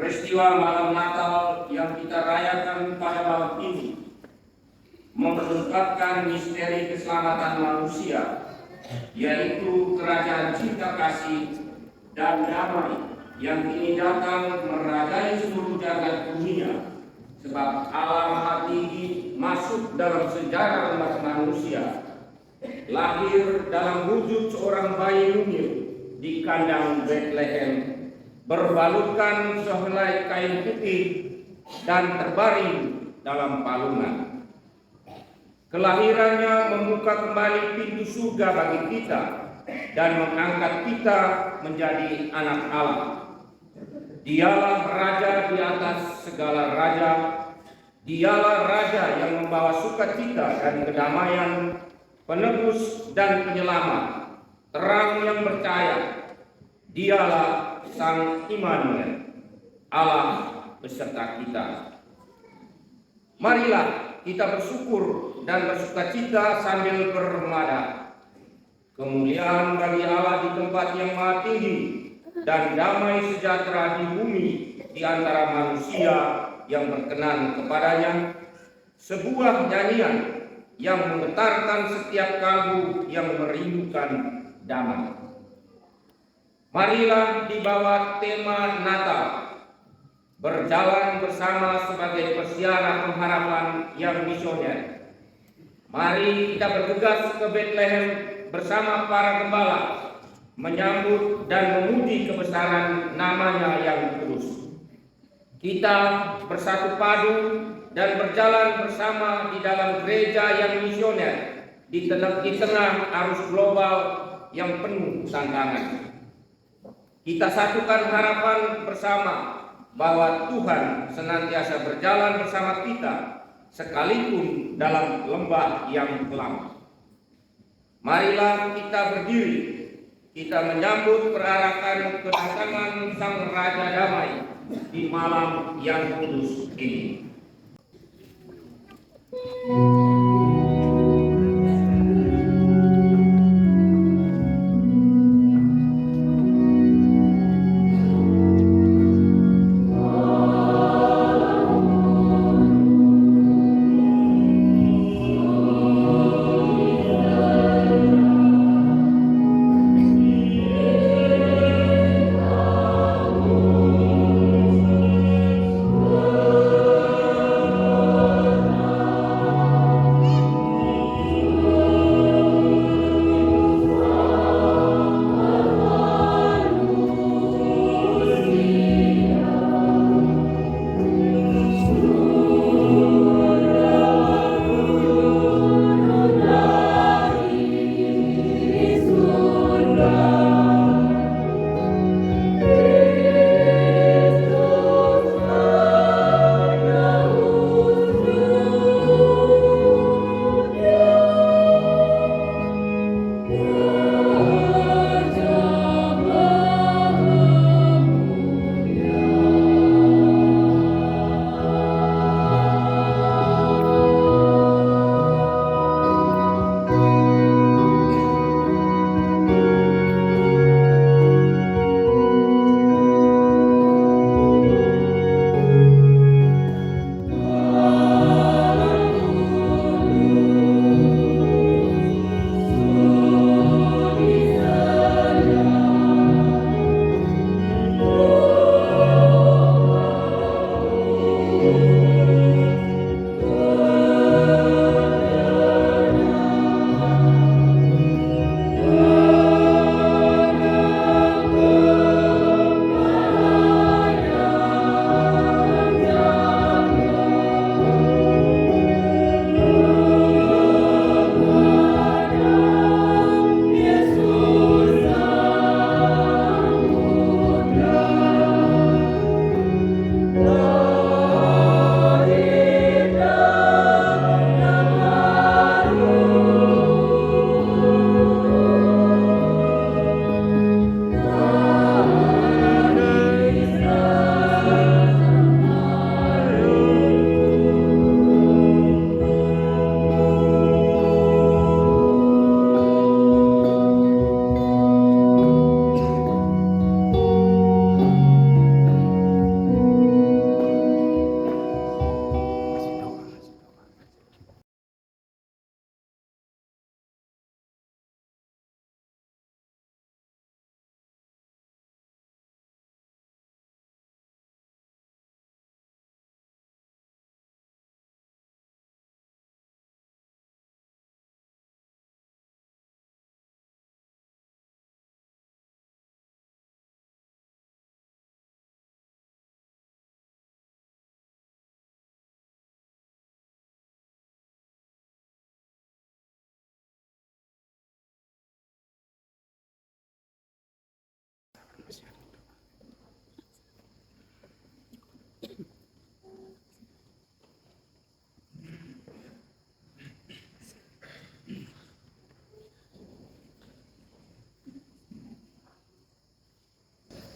Peristiwa malam Natal yang kita rayakan pada malam ini memperlengkapkan misteri keselamatan manusia, yaitu kerajaan cinta kasih dan damai yang kini datang merajai seluruh jagat dunia, sebab Allah Maha Tinggi masuk dalam sejarah umat manusia, lahir dalam wujud seorang bayi mungil di kandang Bethlehem, berbalutkan sehelai kain putih dan terbaring dalam palungan. Kelahirannya membuka kembali pintu surga bagi kita dan mengangkat kita menjadi anak Allah. Dialah Raja di atas segala raja. Dialah Raja yang membawa sukacita dan kedamaian, penebus dan penyelamat, terang yang bercahaya. Dialah Sang Immanuel, Allah beserta kita. Marilah kita bersyukur dan bersukacita sambil bermada. Kemuliaan bagi Allah di tempat yang maha tinggi dan damai sejahtera di bumi di antara manusia yang berkenan kepadanya. Sebuah nyanyian yang menggetarkan setiap kalbu yang merindukan damai. Marilah di bawah tema Natal berjalan bersama sebagai pesiara pengharapan yang misioner. Mari kita bergegas ke Bethlehem bersama para gembala, menyambut dan memuji kebesaran namanya yang kudus. Kita bersatu padu dan berjalan bersama di dalam gereja yang misioner di tengah arus global yang penuh tantangan. Kita satukan harapan bersama bahwa Tuhan senantiasa berjalan bersama kita sekalipun dalam lembah yang kelam. Marilah kita berdiri, kita menyambut perarakan kedatangan Sang Raja Damai di malam yang kudus ini.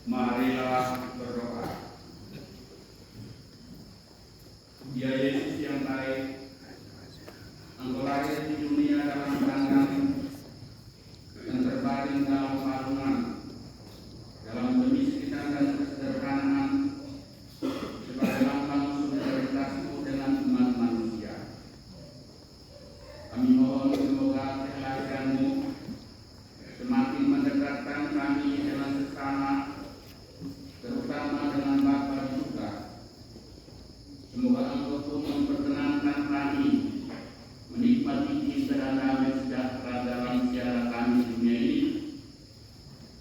Marilah berdoa. Ya Yesus yang baik, Engkau lahir di dunia dalam kandang dan terbaring dalam palungan, dalam kemiskinan dan kesederhanaan, sebagai lambang solidaritasmu dengan umat manusia. Kami mohon semoga kehadiranmu semakin mendekatkan kami dengan sesama, terutama dengan Bapa di surga. Semoga Engkau pun memperkenankan kami menikmati cinta dan damai sejahtera dalam tiada kami di dunia ini.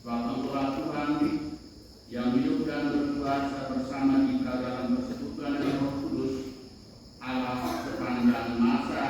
Sebab Engkaulah Tuhan yang hidup dan berkuasa bersama kita dalam persekutuan dengan Roh Kudus, Allah sepanjang masa.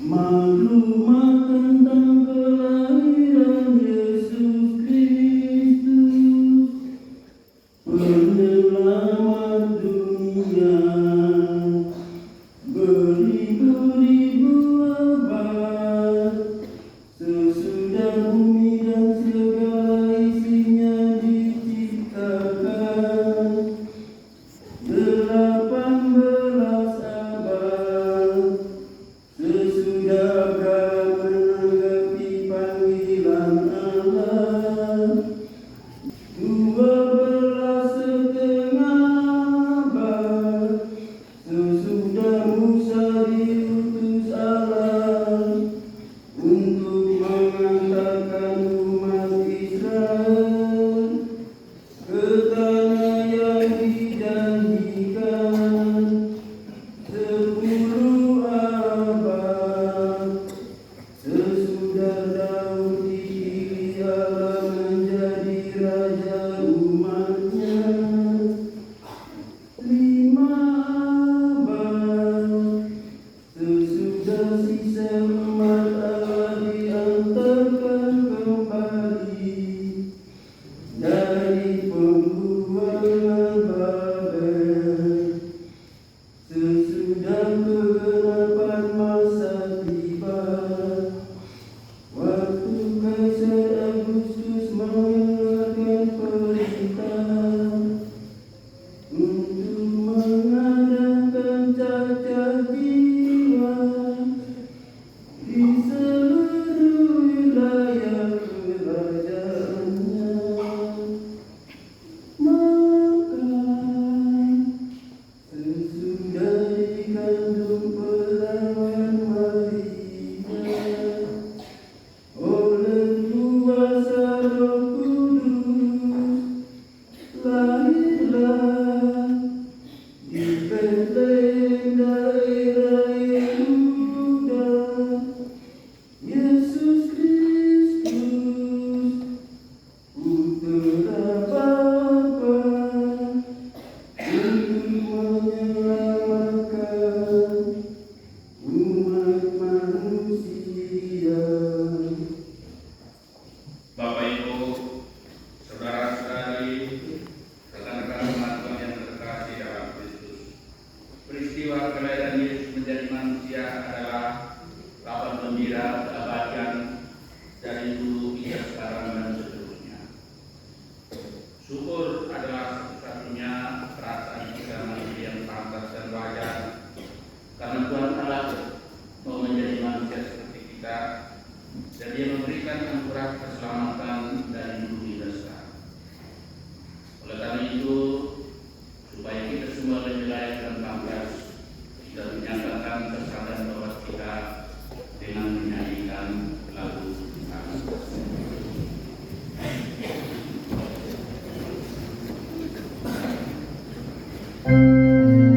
Maklumat tentang kelahiran Yesus Kristus, penyelamat dunia, beribu-ribu abad sesudah bumi dan segala isinya diciptakan, 18 abad sesudah Abraham menanggapi panggilan Allah, 12,5 abad sesudah Musa diutus Allah untuk mengantarkan umat Israel ke tanah yang dijanjikan, 10 abad sesudah Daud dipilih Allah menjadi raja umatnya, 5 abad sesudah sisa umat Allah diantarkan kembali dari pembuangan Babel, sesudah kegelapan masa tiba, waktu Kaisar Agustus mengeluarkan perintah untuk mengadakan cacat jiwa di seluruh wilayah kerajaannya. Maka sesudah dikandung perawan Maria oleh kuasa Roh Kudus, lahirlah di Betlehem daerah Yehuda Yesus Kristus, Putera Bapa, untuk menyelamatkan umat manusia. Bapak Ibu, saudara-saudari, rekan-rekan umat Tuhan yang terkasih dalam Kristus. Peristiwa kelahiran Yesus menjadi manusia adalah kabar gembira keabadian dari dulu hingga sekarang dan seterusnya. Syukur adalah satu-satunya perasaan kita manusia yang pantas dan wajar, karena Tuhan Allah mau menjadi manusia seperti kita, dan Dia memberikan anugerah keselamatan dari dulu hingga sekarang. Oleh karena itu, supaya kita semua lebih layak dan pantas, kita menyatakan kesadaran bahwa kita dengan menyanyikan lagu Kasih. Tuhan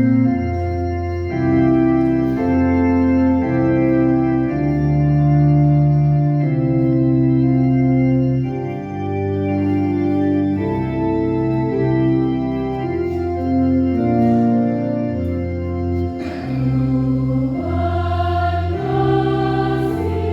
kasih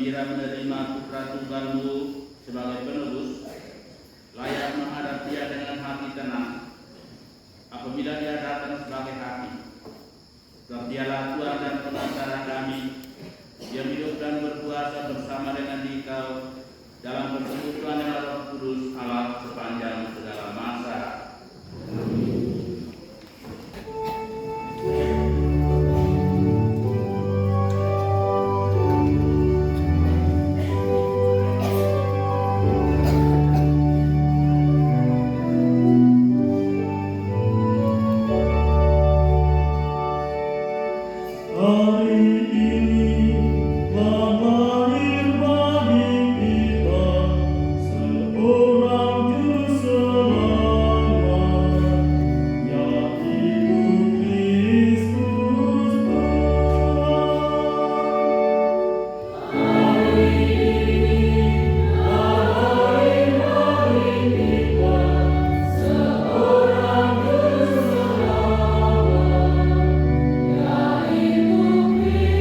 bergembira menerima putra tunggalmu sebagai penebus, layak menghadap dia dengan hati tenang. Apabila dia datang sebagai hakim, sebab dialah Tuhan dan pengantara kami, dia hidup dan berkuasa bersama dengan Dikau dalam persekutuan dengan Roh Kudus Allah sepanjang segala masa. Ibu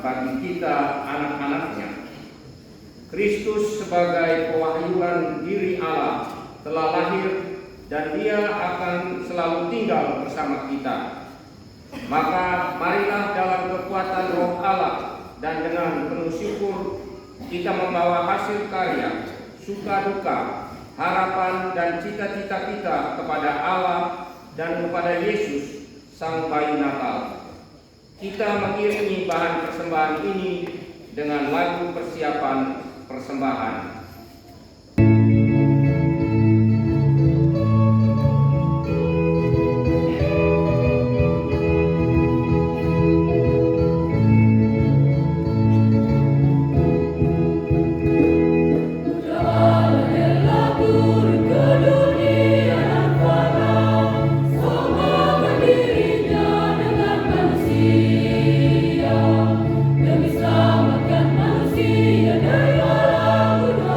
bagi kita anak-anaknya. Kristus sebagai pewahyuan diri Allah telah lahir dan Dia akan selalu tinggal bersama kita. Maka marilah dalam kekuatan Roh Allah dan dengan penuh syukur kita membawa hasil karya, suka duka, harapan dan cita-cita kita kepada Allah dan kepada Yesus, Sang Bayi Natal. Kita mengiringi bahan persembahan ini dengan lagu persiapan persembahan. Demi selamatkan manusia dari alam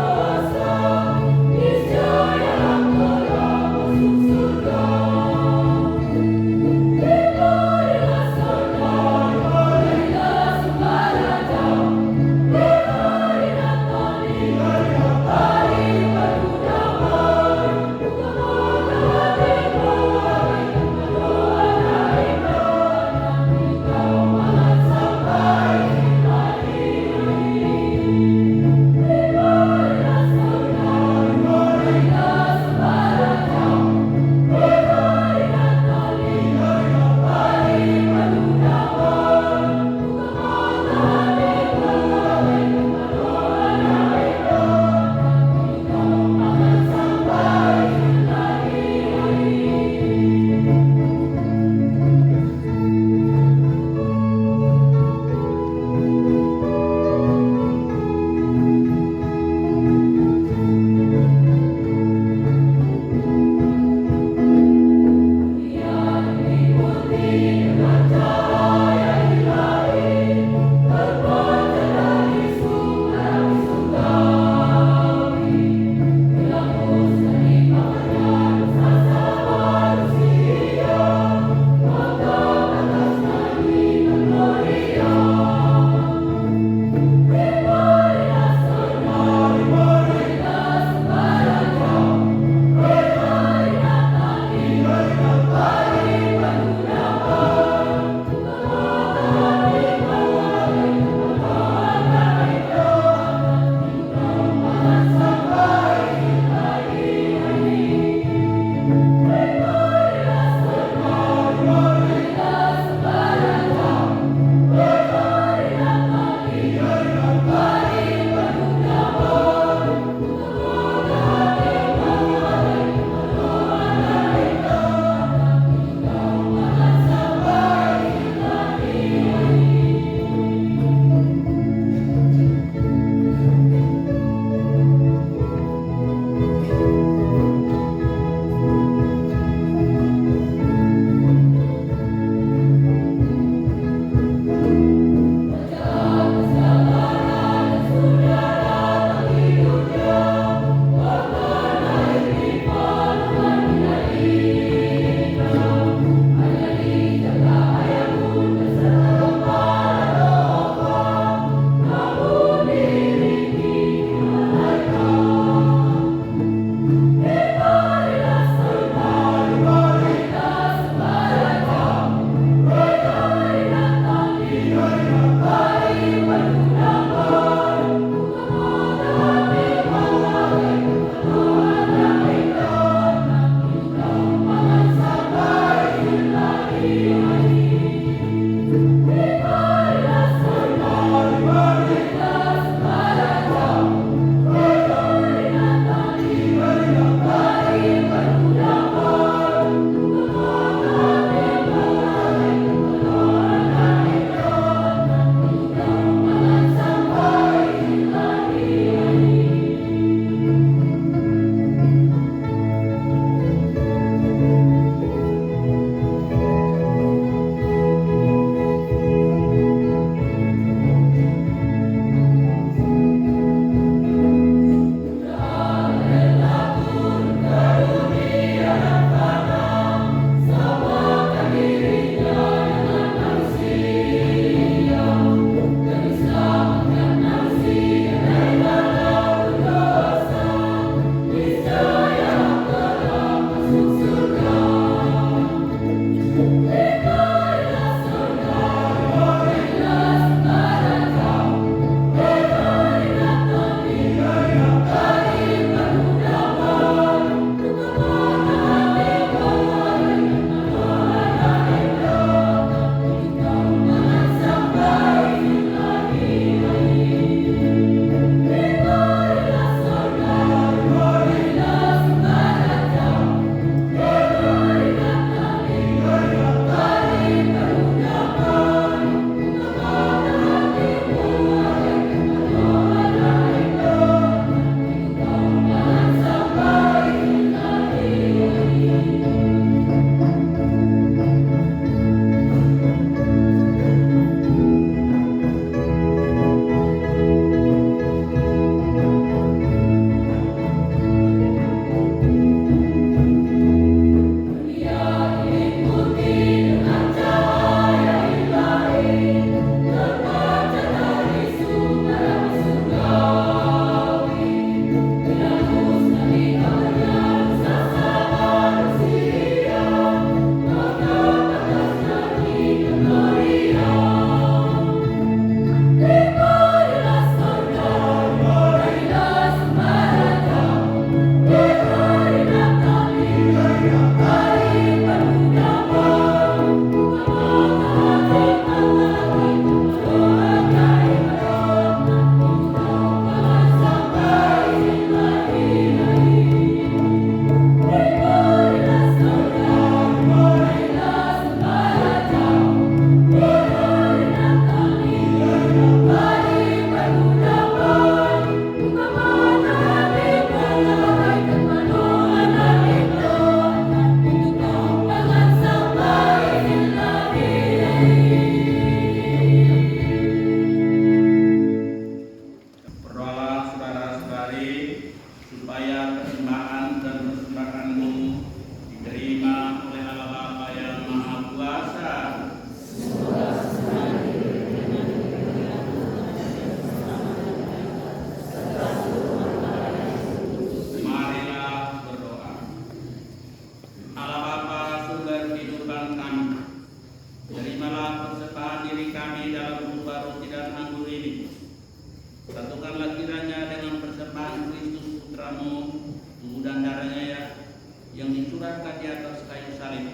yang dicurahkan di atas kayu salib,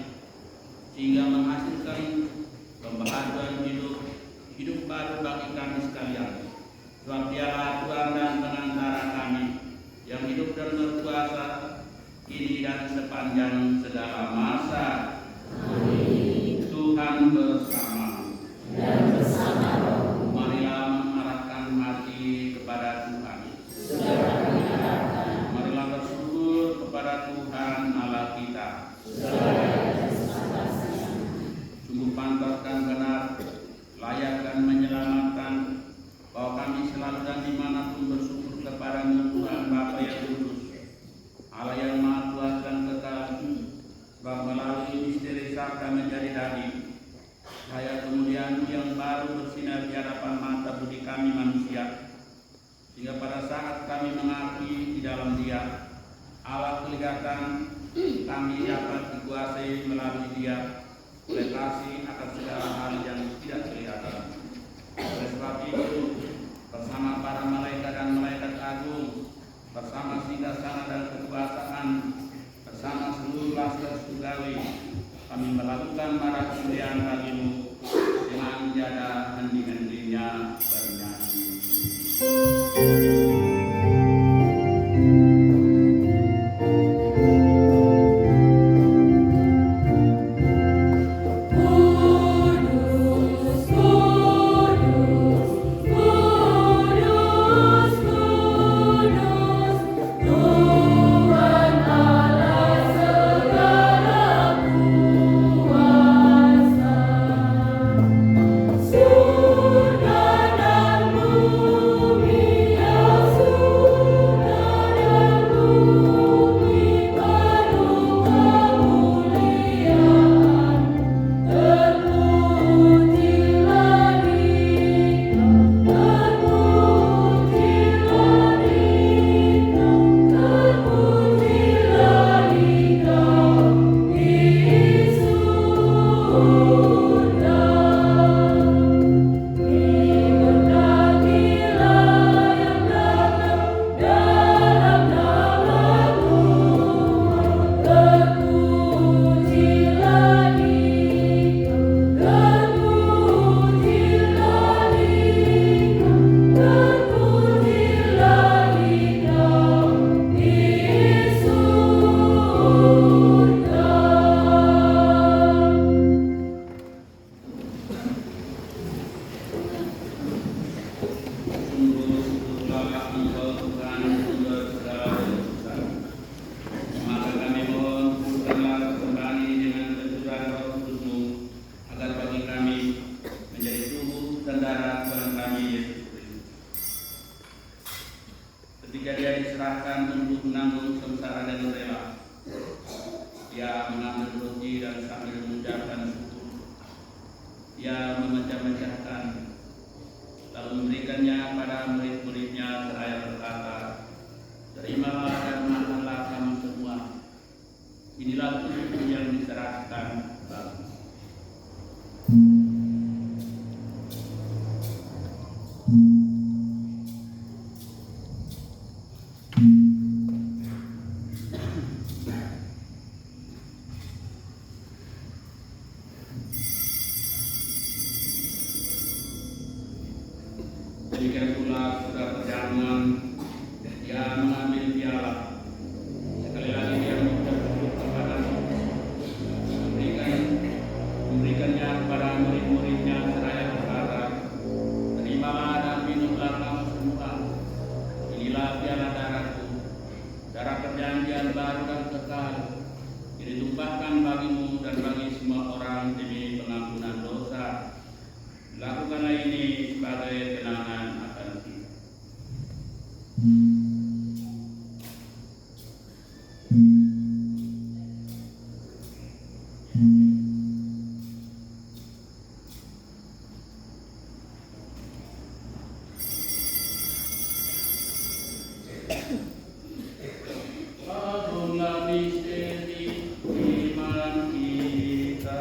sehingga menghasilkan pembaharuan hidup baru bagi kami sekalian. Sebab Dialah Tuhan dan Penantara kami, yang hidup dan berkuasa kini dan sepanjang segala masa. Amin. Tuhan bersama dan bersama rohmu. Marilah mengarahkan hati kepada Tuhan. Marilah bersyukur kepada Tuhan Allah kita. Sungguh pantas dan benar, layak dan menyelamatkan, bahwa kami selalu dan dimanapun bersyukur kepada-Mu Tuhan Bapa yang kudus, Allah yang Maha Kuasa dan kekal. Sebab melalui misteri sabda menjadi daging, cahaya kemuliaan yang baru bersinar di hadapan mata budi kami manusia, sehingga pada saat kami mengakui di dalam Dia, Allah kelihatan, kami dapat dikuasai melalui Dia oleh kasih akan segala hal yang tidak kelihatan. Oleh sebab itu, bersama para malaikat dan malaikat agung, bersama singgasana dan kekuasaan, bersama seluruh laskar surgawi, kami melakukan para kemuliaan bagi-Mu dengan menjada hening-heningnya bernyanyi. Ketika Dia diserahkan untuk menanggung sengsara dan rela, Dia mengambil roti dan sambil mengucapkan syukur, Dia memecah-mecahkan, lalu memberikannya pada murid-muridnya seraya berkata, "Terimalah dan makanlah kamu semua. Inilah tubuhku yang diserahkan bagimu." Demikian pula sudah berjalan, Dia mengambil piala. Sekali lagi Dia mengucapkan kepada memberikannya kepada murid-muridnya seraya berkata, "Terimalah dan minumlah kamu semua. Inilah piala darahku, darah perjanjian baru dan kekal, yang ditumpahkan bagimu dan bagi semua orang demi pengampunan dosa. Lakukanlah ini sebagai kenangan akan kita." Agunglah misteri iman kita.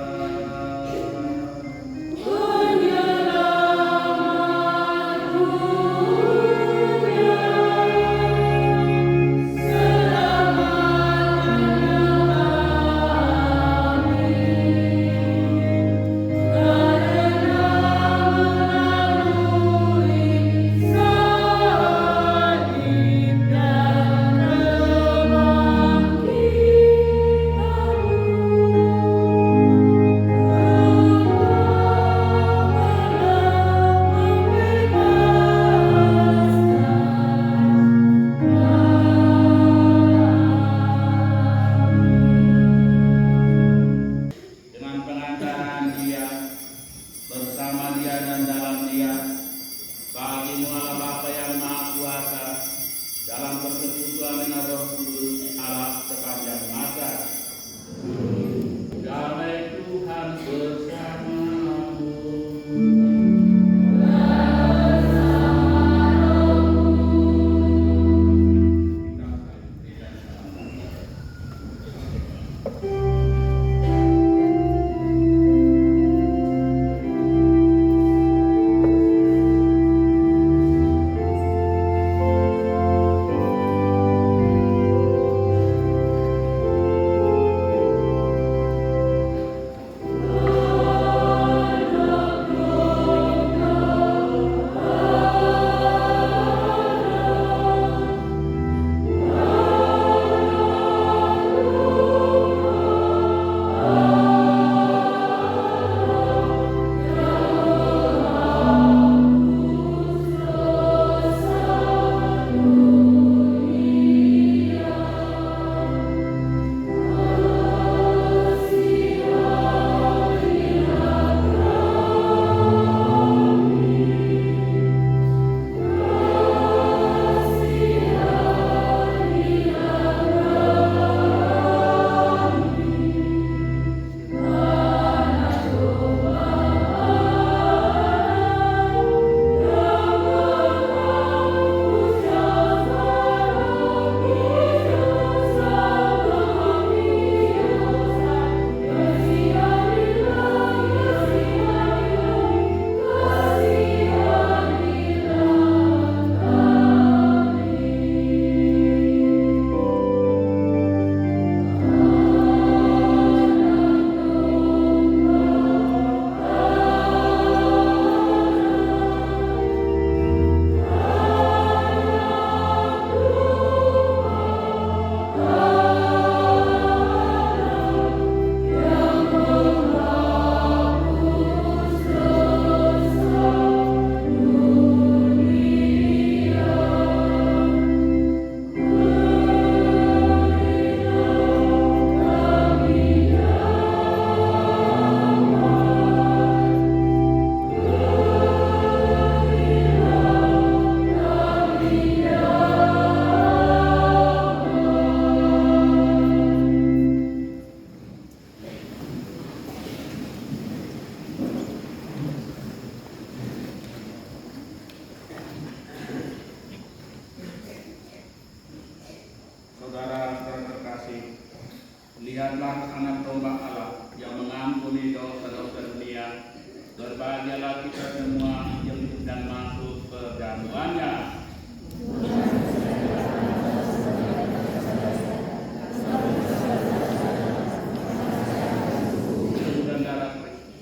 Dia adalah anak domba Allah yang mengampuni dosa-dosa dunia. Berbahagialah kita semua yang sedang masuk ke dalamnya. Tubuh dan darah Kristus.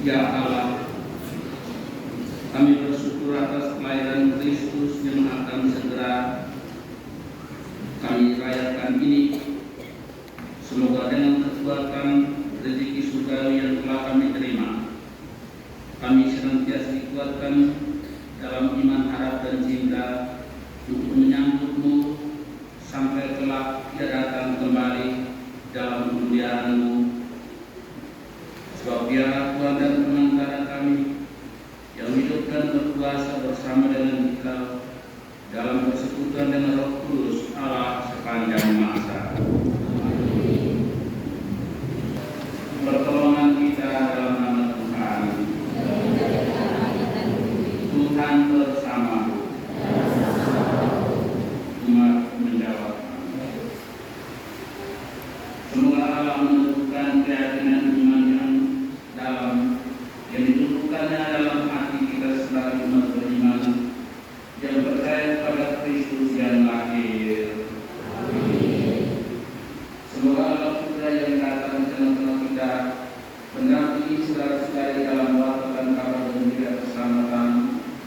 Ya Allah, kami bersyukur atas kelahiran Kristus yang akan segera kami rayakan ini. Semoga dengan kekuatan rezeki surgawi yang telah kami terima, kami senantiasa dikuatkan dalam iman, harap, dan cinta untuk menyambut-Mu sampai kelak Ia datang kembali dalam kemuliaan-Mu. Sebab Dia Tuhan dan Penantara kami yang hidup dan berkuasa bersama dengan Engkau dalam persekutuan dengan Roh Kudus Allah sepanjang masa. Pertolongan kita dalam nama Tuhan. Tuhan bersamamu. Umat menjawab. Semoga Allah menentukan keyakinan iman yang dalam yang ditumbuhkannya dalam hati kita sebagai umat beriman yang percaya pada Kristus yang lahir. Semoga Allah Putra yang datang di tengah-tengah kita mendampingi saudara-saudara dalam melakukan kabar gembira keselamatan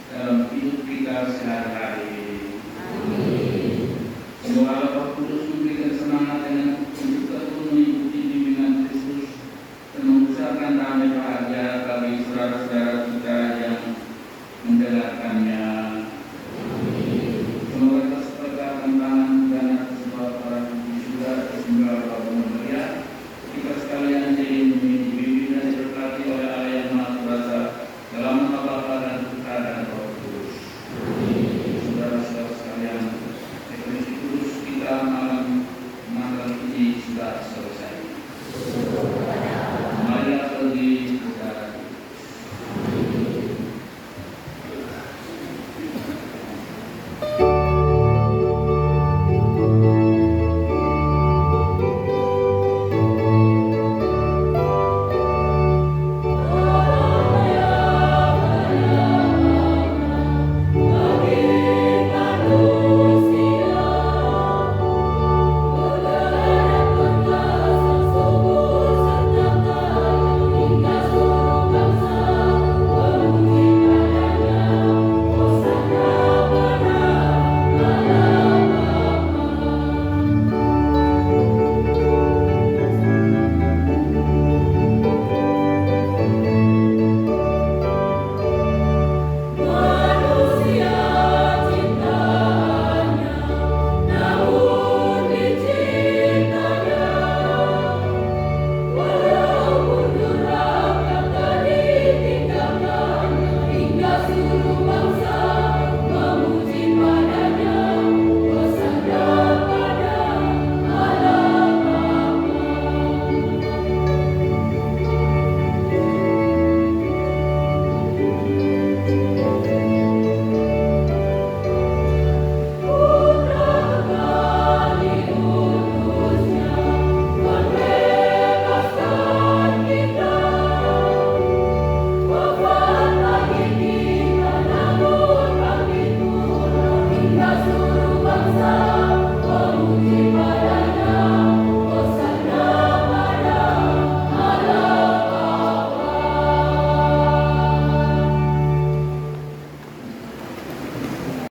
dalam hidup kita sehari-hari. Semoga Allah Kudus memberikan semangat dengan untuk terus mengikuti bimbingan Kristus dan mengusahakan damai bahagia bagi saudara-saudara kita yang mendengarkannya.